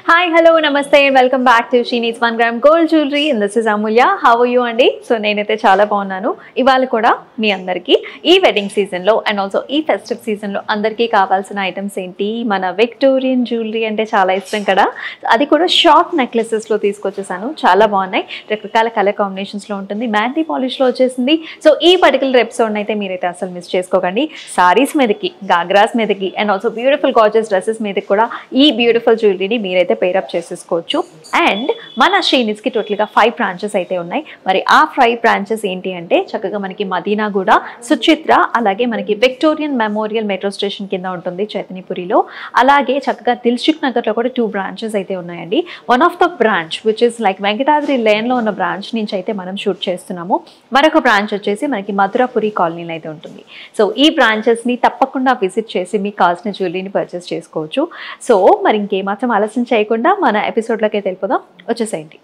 Hi, hello, namaste and welcome back to She Needs 1 gram gold jewelry and this is Amulya. How are you andi? So నేనైతే చాలా బాగున్నాను. ఇవాళ కూడా మీ అందరికీ ఈ వెడ్డింగ్ సీజన్ లో అండ్ ఆల్సో ఈ ఫెస్టివ్ సీజన్ లో అందరికీ కావాల్సిన ఐటమ్స్ ఏంటి, మన విక్టోరియన్ జ్యువెలరీ అంటే చాలా ఇష్టం కదా, అది కూడా షార్ట్ నెక్లెసెస్ లో తీసుకొచ్చేసాను. చాలా బాగున్నాయి, రకరకాల కలర్ కాంబినేషన్స్ లో ఉంటుంది, మ్యాంటీ పాలిష్ లో వచ్చేసింది. సో ఈ పర్టికులర్ ఎపిసోడ్ అయితే మీరైతే అసలు మిస్ చేసుకోకండి. సారీస్ మీదకి, గాగ్రాస్ మీదకి and also beautiful gorgeous dresses మీదకి కూడా ఈ బ్యూటిఫుల్ జ్యువెలరీని మీరైతే పేరప్ చేసేసుకోవచ్చు. అండ్ మన శ్రీనిస్కి టోటల్గా 5 బ్రాంచెస్ అయితే ఉన్నాయి. మరి ఆ 5 బ్రాంచెస్ ఏంటి అంటే చక్కగా మనకి మదీనాగూడ, సుచిత్ర, అలాగే మనకి విక్టోరియన్ మెమోరియల్ మెట్రో స్టేషన్ కింద ఉంటుంది చైతన్యపురిలో. అలాగే చక్కగా దిల్సుఖ్ నగర్లో కూడా 2 బ్రాంచెస్ అయితే ఉన్నాయండి. One of the branch which is like Venkatadri లేన్లో ఉన్న బ్రాంచ్ నుంచి అయితే మనం షూట్ చేస్తున్నాము. మరొక బ్రాంచ్ వచ్చేసి మనకి మధురాపురి కాలనీలో అయితే ఉంటుంది. సో ఈ బ్రాంచెస్ని తప్పకుండా విజిట్ చేసి మీకు కావాల్సిన జ్యువెలరీని పర్చేస్ చేసుకోవచ్చు. సో మరి ఇంకేమాత్రం ఆలస్యం చేయకుండా మన ఎపిసోడ్లోకి అయితే వెళ్ళిపోదాం. వచ్చేసేయండి.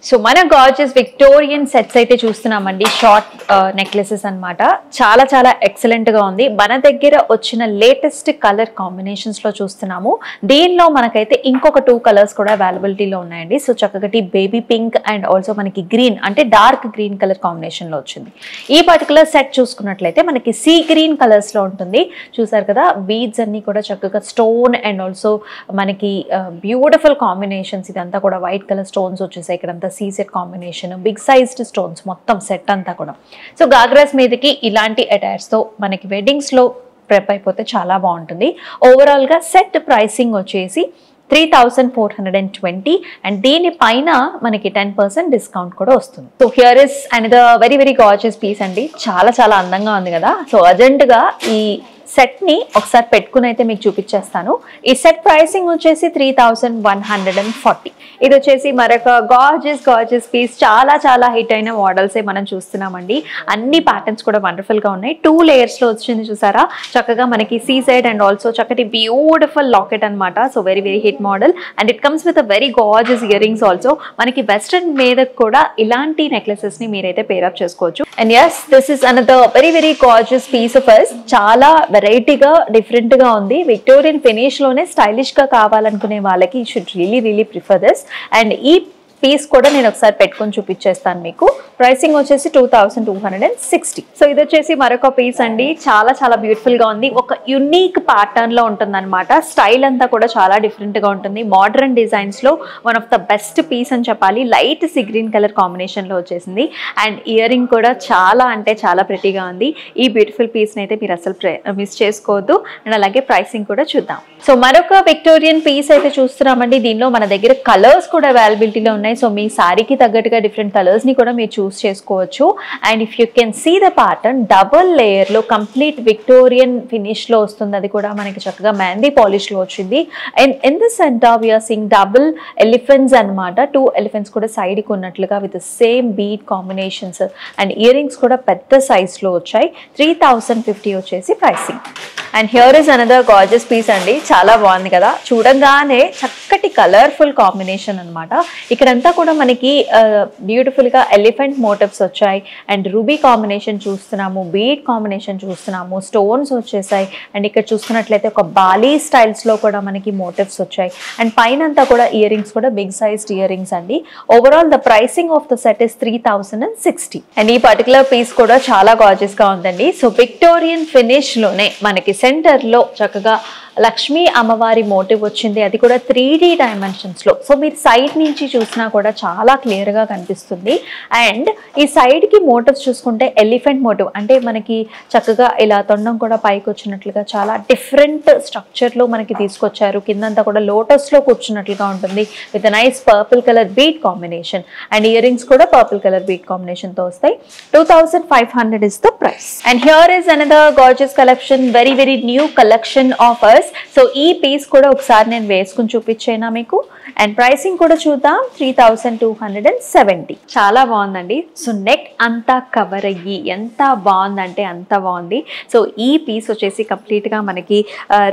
సో మన గార్జియస్ విక్టోరియన్ సెట్స్ అయితే చూస్తున్నామండి. షార్ట్ నెక్లెసెస్ అనమాట. చాలా చాలా ఎక్సలెంట్గా ఉంది. మన దగ్గర వచ్చిన లేటెస్ట్ కలర్ కాంబినేషన్స్లో చూస్తున్నాము. దీనిలో మనకైతే ఇంకొక 2 కలర్స్ కూడా అవైలబిలిటీలో ఉన్నాయండి. సో చక్కటి బేబీ పింక్ అండ్ ఆల్సో మనకి గ్రీన్ అంటే డార్క్ గ్రీన్ కలర్ కాంబినేషన్లో వచ్చింది. ఈ పర్టికులర్ సెట్ చూసుకున్నట్లయితే మనకి సీ గ్రీన్ కలర్స్లో ఉంటుంది. చూసారు కదా, బీడ్స్ అన్నీ కూడా చక్కగా స్టోన్ అండ్ ఆల్సో మనకి బ్యూటిఫుల్ కాంబినేషన్స్. ఇదంతా కూడా వైట్ కలర్ స్టోన్స్ వచ్చేసాయి. ఇక్కడంతా సీసెట్ కాంబినేషన్, బిగ్ సైజ్డ్ స్టోన్స్ మొత్తం సెట్ అంతా కూడా. సో గాగ్రాస్ మీదకి ఇలాంటి అటైర్స్తో మనకి వెడ్డింగ్స్లో ప్రెప్ అయిపోతే చాలా బాగుంటుంది. ఓవరాల్గా సెట్ ప్రైసింగ్ వచ్చేసి 3420 అండ్ దీనిపైన మనకి 10% డిస్కౌంట్ కూడా వస్తుంది. So here is another very very gorgeous piece అండి. చాలా చాలా అందంగా ఉంది కదా. సో అర్జెంటుగా ఈ సెట్ని ఒకసారి పెట్టుకుని అయితే మీకు చూపించేస్తాను. ఈ సెట్ ప్రైసింగ్ వచ్చేసి 3140. ఇది వచ్చేసి మరొక గార్జియస్ పీస్. చాలా చాలా హిట్ అయిన మోడల్సే మనం చూస్తున్నామండి. అన్ని ప్యాటర్న్స్ కూడా వండర్ఫుల్గా ఉన్నాయి. 2 లేయర్స్లో వచ్చింది చూసారా. చక్కగా మనకి సీ సైడ్ అండ్ ఆల్సో చక్కటి బ్యూటిఫుల్ లాకెట్ అనమాట. So very very hit model and it comes with a very gorgeous earrings also. మనకి వెస్ట్రన్ మీద కూడా ఇలాంటి నెక్లెసెస్ని మీరైతే పేరప్ చేసుకోవచ్చు. And yes, this is another very very gorgeous piece of us. చాలా వెరైటీగా డిఫరెంట్గా ఉంది. విక్టోరియన్ ఫినిష్లోనే స్టైలిష్గా కావాలనుకునే వాళ్ళకి you should really prefer this. And ఈ పీస్ కూడా నేను ఒకసారి పెట్టుకొని చూపించేస్తాను మీకు. ప్రైసింగ్ వచ్చేసి 2260. సో ఇది వచ్చేసి మరొక పీస్ అండి. చాలా చాలా బ్యూటిఫుల్గా ఉంది. ఒక యునీక్ ప్యాటర్న్లో ఉంటుంది అనమాట. స్టైల్ అంతా కూడా చాలా డిఫరెంట్గా ఉంటుంది. మోడర్న్ డిజైన్స్లో one of the best piece అని చెప్పాలి. లైట్ సీ గ్రీన్ కలర్ కాంబినేషన్లో వచ్చేసింది. అండ్ ఇయర్ రింగ్ కూడా చాలా అంటే చాలా ప్రెటీగా ఉంది. ఈ బ్యూటిఫుల్ పీస్ని అయితే మీరు అసలు మిస్ చేసుకోవద్దు. అండ్ అలాగే ప్రైసింగ్ కూడా చూద్దాం. సో మరొక విక్టోరియన్ పీస్ అయితే చూస్తున్నామండి. దీనిలో మన దగ్గర కలర్స్ కూడా అవైలబిలిటీలో ఉన్నాయి. సో మీ శారీకి తగ్గట్టుగా డిఫరెంట్ కలర్స్ని కూడా మీరు చూస్ చేసుకోవచ్చు. And if you can see the pattern, double లేయర్లో కంప్లీట్ విక్టోరియన్ ఫినిష్లో వస్తుంది. అది కూడా మనకి చక్కగా మ్యాండీ పాలిష్లో వచ్చింది. And in the centre we're seeing double elephants అనమాట. 2 ఎలిఫెంట్స్ కూడా సైడ్కి ఉన్నట్లుగా with same bead combinations. And earrings కూడా పెద్ద సైజ్లో వచ్చాయి. 3050 వచ్చేసి pricing. And here is another gorgeous piece అండి. చాలా బాగుంది కదా. చూడంగానే చక్కటి కలర్ఫుల్ కాంబినేషన్ అనమాట. ఇక్కడంతా కూడా మనకి బ్యూటిఫుల్గా ఎలిఫెంట్ మోటివ్స్ వచ్చాయి. అండ్ రూబీ కాంబినేషన్ చూస్తున్నాము, బీడ్ కాంబినేషన్ చూస్తున్నాము, స్టోన్స్ వచ్చేసాయి. అండ్ ఇక్కడ చూసుకున్నట్లయితే ఒక బాలీ స్టైల్స్లో కూడా మనకి మోటివ్స్ వచ్చాయి. అండ్ పైన అంతా కూడా ఇయర్ రింగ్స్ కూడా బిగ్ సైజ్డ్ ఇయర్ రింగ్స్ అండి. Overall the pricing of the set is 3060. And ఈ పర్టికులర్ పీస్ కూడా చాలా గార్జియస్గా ఉందండి. సో విక్టోరియన్ ఫినిష్లోనే మనకి సెంటర్లో చక్కగా లక్ష్మీ అమ్మవారి మోటివ్ వచ్చింది, అది కూడా 3D డైమెన్షన్స్లో. సో మీరు సైడ్ నుంచి చూసినా కూడా చాలా క్లియర్గా కనిపిస్తుంది. అండ్ ఈ సైడ్కి మోటివ్స్ చూసుకుంటే ఎలిఫెంట్ మోటివ్, అంటే మనకి చక్కగా ఇలా తొండం కూడా పైకి వచ్చినట్లుగా చాలా డిఫరెంట్ స్ట్రక్చర్లో మనకి తీసుకొచ్చారు. కిందంతా కూడా లోటస్లో కూర్చున్నట్లుగా ఉంటుంది with nice purple colour beat combination. And earrings కూడా పర్పుల్ కలర్ బీట్ కాంబినేషన్తో వస్తాయి. 2500 is the price. And here is another gorgeous collection, very new collection of us. So ఈ పీస్ కూడా ఒకసారి నేను వేసుకుని చూపించేనా మీకు. అండ్ ప్రైసింగ్ కూడా చూద్దాం. 3270. చాలా బాగుందండి. సో నెక్ అంతా కవర్ అయ్యి ఎంత బాగుందంటే అంత బాగుంది. సో ఈ పీస్ వచ్చేసి కంప్లీట్గా మనకి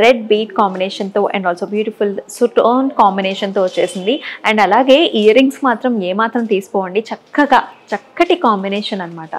రెడ్ బీట్ కాంబినేషన్తో అండ్ ఆల్సో బ్యూటిఫుల్ స్టోన్ కాంబినేషన్తో వచ్చేసింది. అండ్ అలాగే ఇయర్ రింగ్స్ మాత్రం ఏమాత్రం తీసుకోండి, చక్కటి కాంబినేషన్ అనమాట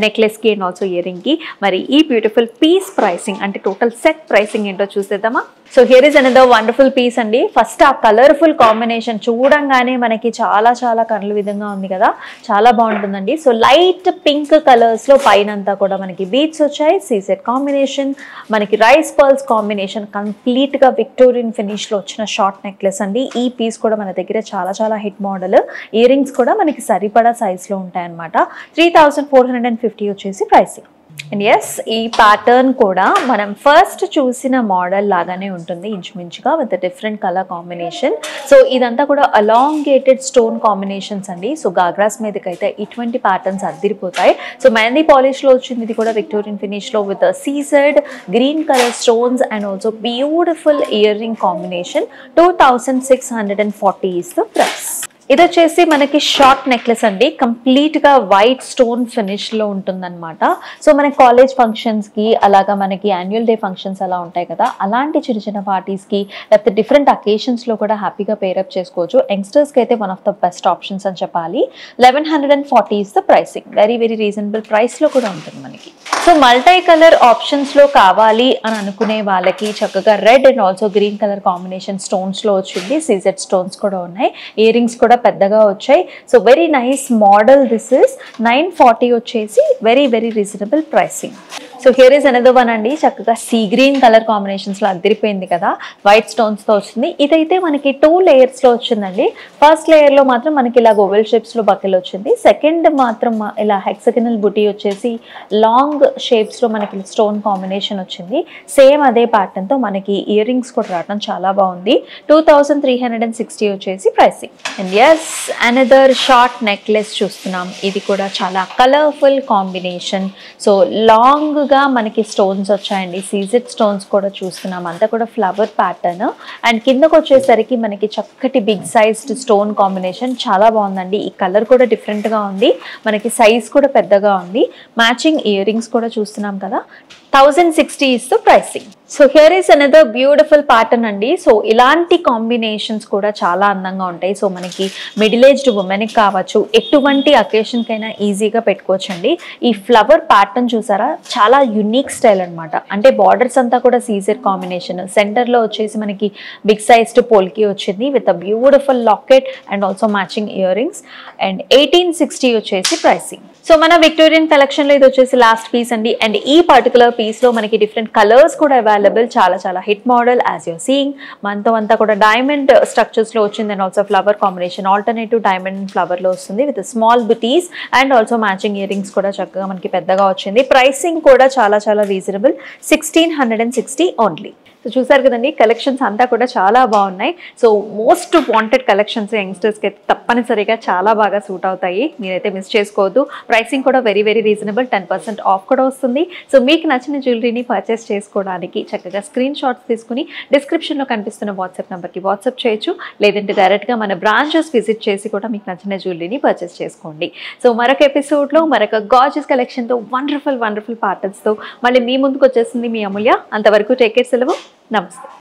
నెక్లెస్కి అండ్ ఆల్సో ఇయర్ రింగ్కి. మరి ఈ బ్యూటిఫుల్ పీస్ ప్రైసింగ్ అంటే టోటల్ సెట్ ప్రైసింగ్ ఏంటో చూసేద్దామా. So here is another wonderful piece అండి. ఫస్ట్ ఆ కలర్ఫుల్ కాంబినేషన్ చూడంగానే మనకి చాలా కనుల విధంగా ఉంది కదా, చాలా బాగుంటుందండి. సో లైట్ పింక్ కలర్స్లో పైన అంతా కూడా మనకి బీట్స్ వచ్చాయి. సీసెట్ కాంబినేషన్, మనకి రైస్ పర్ల్స్ కాంబినేషన్, కంప్లీట్గా విక్టోరియన్ ఫినిష్లో వచ్చిన షార్ట్ నెక్లెస్ అండి. ఈ పీస్ కూడా మన దగ్గర చాలా హిట్ మోడల్. ఇయర్ రింగ్స్ కూడా మనకి సరిపడా సైజ్లో ఉంటాయి అనమాట. 3450 వచ్చేసి ప్రైసింగ్. అండ్ ఎస్, ఈ ప్యాటర్న్ కూడా మనం ఫస్ట్ చూసిన మోడల్ లాగానే ఉంటుంది ఇంచుమించుగా with different colour combination. So ఇదంతా కూడా అలాంగేటెడ్ స్టోన్ కాంబినేషన్స్ అండి. సో గాగ్రాస్ మీదకైతే ఇటువంటి ప్యాటర్న్స్ అద్దిరిపోతాయి. సో మెహందీ పాలిష్లో వచ్చింది, ఇది కూడా విక్టోరియన్ ఫినిష్లో with CZ green colour stones and also beautiful earring combination. 2640 is the price. ఇది వచ్చేసి మనకి షార్ట్ నెక్లెస్ అండి, కంప్లీట్గా వైట్ స్టోన్ ఫినిష్లో ఉంటుందన్నమాట. సో మనకి కాలేజ్ ఫంక్షన్స్కి అలాగా మనకి యాన్యువల్ డే ఫంక్షన్స్ అలా ఉంటాయి కదా, అలాంటి చిన్న పార్టీస్కి లేకపోతే డిఫరెంట్ అకేషన్స్లో కూడా హ్యాపీగా పేరప్ చేసుకోవచ్చు. యంగ్స్టర్స్కి అయితే one of the best options అని చెప్పాలి. 1140 is the pricing. Very reasonable ప్రైస్లో కూడా ఉంటుంది మనకి. సో మల్టీ కలర్ ఆప్షన్స్లో కావాలి అని అనుకునే వాళ్ళకి చక్కగా red and also green colour combination స్టోన్స్లో వచ్చింది. సీజెడ్ స్టోన్స్ కూడా ఉన్నాయి. ఇయర్ రింగ్స్ కూడా పెద్దగా వచ్చాయి. So very nice model. This is 940 వచ్చేసి very reasonable pricing. So here is another one అండి, చక్కగా సీ గ్రీన్ కలర్ కాంబినేషన్స్లో అదిరిపోయింది కదా, వైట్ స్టోన్స్తో వచ్చింది. ఇదైతే మనకి 2 లేయర్స్లో వచ్చిందండి. ఫస్ట్ లేయర్లో మాత్రం మనకి ఇలా ఓవెల్ షేప్స్లో బకెల్ వచ్చింది. సెకండ్ మాత్రం ఇలా హెక్సగనల్ బుటీ వచ్చేసి లాంగ్ షేప్స్లో మనకి స్టోన్ కాంబినేషన్ వచ్చింది. సేమ్ అదే ప్యాటర్న్తో మనకి ఇయర్ రింగ్స్ కూడా రావడం చాలా బాగుంది. 2360 వచ్చేసి pricing. And yes, another short necklace చూస్తున్నాం. ఇది కూడా చాలా కలర్ఫుల్ కాంబినేషన్. సో లాంగ్ గా మనకి స్టోన్స్ వచ్చాయండి. సీజెడ్ స్టోన్స్ కూడా చూస్తున్నాం, అంతా కూడా ఫ్లవర్ ప్యాటర్న్. అండ్ కిందకు వచ్చేసరికి మనకి చక్కటి బిగ్ సైజ్డ్ స్టోన్ కాంబినేషన్, చాలా బాగుందండి. ఈ కలర్ కూడా డిఫరెంట్ గా ఉంది, మనకి సైజ్ కూడా పెద్దగా ఉంది. మ్యాచింగ్ ఇయర్ రింగ్స్ కూడా చూస్తున్నాం కదా. 1060 is the pricing. So here is another beautiful pattern అండి. సో ఇలాంటి కాంబినేషన్స్ కూడా చాలా అందంగా ఉంటాయి. సో మనకి మిడిల్ ఏజ్డ్ ఉమెన్కి కావచ్చు, ఎటువంటి అకేషన్కైనా ఈజీగా పెట్టుకోవచ్చు అండి. ఈ ఫ్లవర్ ప్యాటర్న్ చూసారా, చాలా యునిక్ స్టైల్ అనమాట. అంటే బార్డర్స్ అంతా కూడా సీజెడ్ కాంబినేషన్, సెంటర్లో వచ్చేసి మనకి బిగ్ సైజ్డ్ పోల్కి వచ్చింది with a beautiful locket and also matching earrings. And 1860 వచ్చేసి ప్రైసింగ్. సో మన విక్టోరియన్ కలెక్షన్లో ఇది వచ్చేసి లాస్ట్ పీస్ అండి. అండ్ ఈ పర్టికులర్ పీస్లో మనకి డిఫరెంట్ కలర్స్ కూడా అవైలబుల్, చాలా hit model as you're seeing. మనతో అంతా కూడా డైమండ్ స్ట్రక్చర్స్లో వచ్చింది and also flower combination, alternative diamond ఫ్లవర్లో వస్తుంది విత్ స్మాల్ బుటీస్ and also matching earrings కూడా చక్కగా మనకి పెద్దగా వచ్చింది. ప్రైసింగ్ కూడా చాలా రీజనబుల్, 1660 ఓన్లీ. సో చూసారు కదండి, కలెక్షన్స్ అంతా కూడా చాలా బాగున్నాయి. సో మోస్ట్ వాంటెడ్ కలెక్షన్స్ యంగ్స్టర్స్కి అయితే తప్పనిసరిగా చాలా బాగా సూట్ అవుతాయి, మీరైతే మిస్ చేసుకోవద్దు. ప్రైసింగ్ కూడా వెరీ రీజనబుల్, 10% ఆఫ్ కూడా వస్తుంది. సో మీకు నచ్చిన జ్యువెలరీని పర్చేస్ చేసుకోవడానికి చక్కగా స్క్రీన్ షాట్స్ తీసుకుని డిస్క్రిప్షన్లో కనిపిస్తున్న వాట్సాప్ నెంబర్కి వాట్సాప్ చేయొచ్చు, లేదంటే డైరెక్ట్గా మన బ్రాంచెస్ విజిట్ చేసి కూడా మీకు నచ్చిన జ్యువెలరీని పర్చేస్ చేసుకోండి. సో మరొక ఎపిసోడ్లో మరొక గార్జియస్ కలెక్షన్తో వండర్ఫుల్ ప్యాటర్న్స్తో మళ్ళీ మీ ముందుకు వచ్చేసింది మీ అమూల్య. అంతవరకు టేక్ కేర్, సెలవు, నమస్తే.